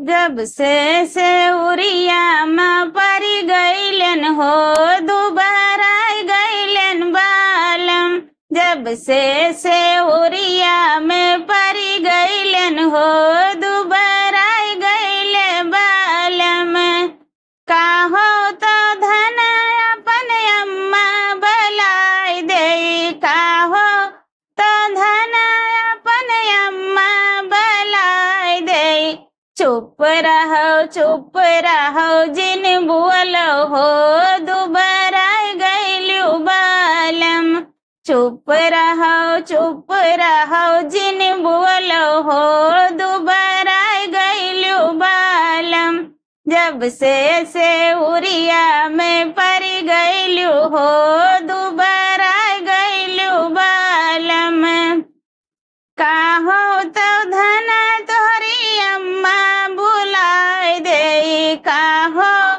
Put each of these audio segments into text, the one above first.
जब से उरिया में परी गईलन हो, दुबारा गईलन बालम। जब से उरिया में परी गईलन हो, दुबारा गईले बालम। काहो तो धन अपन अम्मा बलाई दे, काहो तो धन अपन अम्मा बलाई दे। चुप रहो जिन बोलो हो, दुबारा गईलू बालम। चुप रहो जिन बोलो हो, दुबारा गईलू बालम। जब से उरिया में परी गईलू हो, दुबारा गईलू बालम। काहो तो धन तोहरी अम्मा बुलाई दे, काहो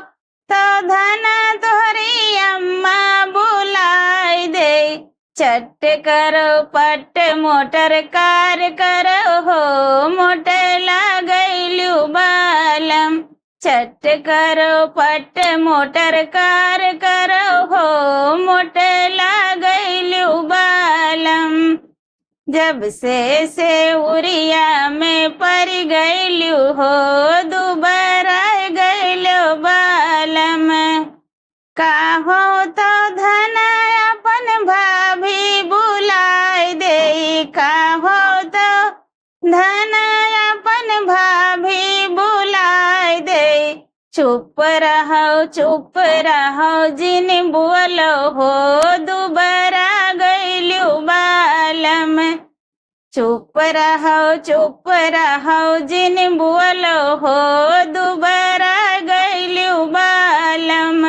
तो धन तोहरी अम्मा बुलाई दे। चट करो पट मोटर कार करो हो, मोटर लगैलू बालम। चट करो पट मोटर कार करो हो, मोटर लगैलू बालम। जब से उरिया में परी गईलू हो, दुबारा गईलू बालम। काहो तो धन अपन भाभी बुलाई दे, काहो तो धन अपन भाभी बुलाई दे। चुप रहो जिन बोलो हो, दुबारा गईलू बालम। चुप रहो जिन बोलो हो, दुबारा गईलू बालम।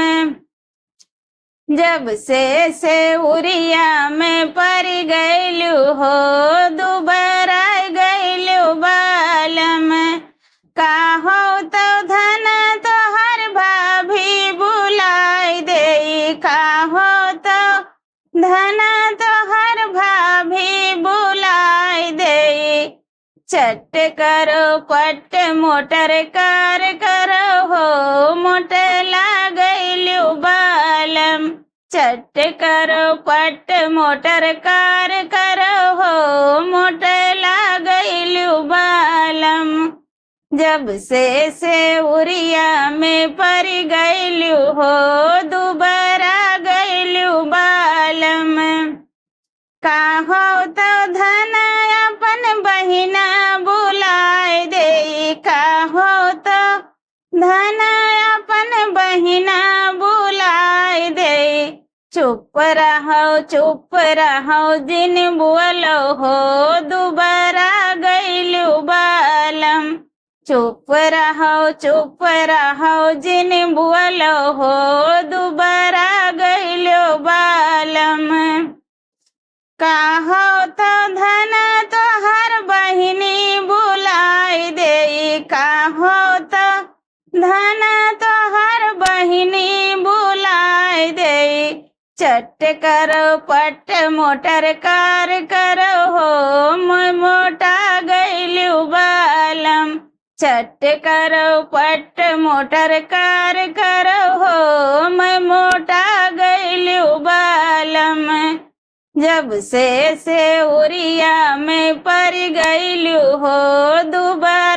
जब से उरिया में परी गईलू हो, दुबारा गईलू बालम। काहो तो धन तोहर भाभी बुलाई दे, काहो तो धन तोहर भाभी बुलाई दे। चट करो पट मोटर कार करो हो, मोटर लगैलू बालम। चट करो पट मोटर कार करो हो, मोटर लगैलू बालम। जब से उरिया में परी गईलू हो, दुबारा गईलू बालम। काहो तो धन अपन बहिना बुलाई दे, काहो तो धन अपन बहिना बुलाई दे। चुप रहो जिन बोलो हो, दुबारा गईलू बालम। चुप रहो जिन बोलो हो, दुबारा गईलू बालम। काहो तो धन तोहर बहिनी बुलाई दे, काहो तो धन तोहर बहिनी बुलाई दे। चट करो पट मोटर कार करो हो, मोटा गईलू बालम। चट करो पट मोटर कार करो हो, मोटा गईलू बालम। जब से उरिया में परी गईलू हो, दुबारा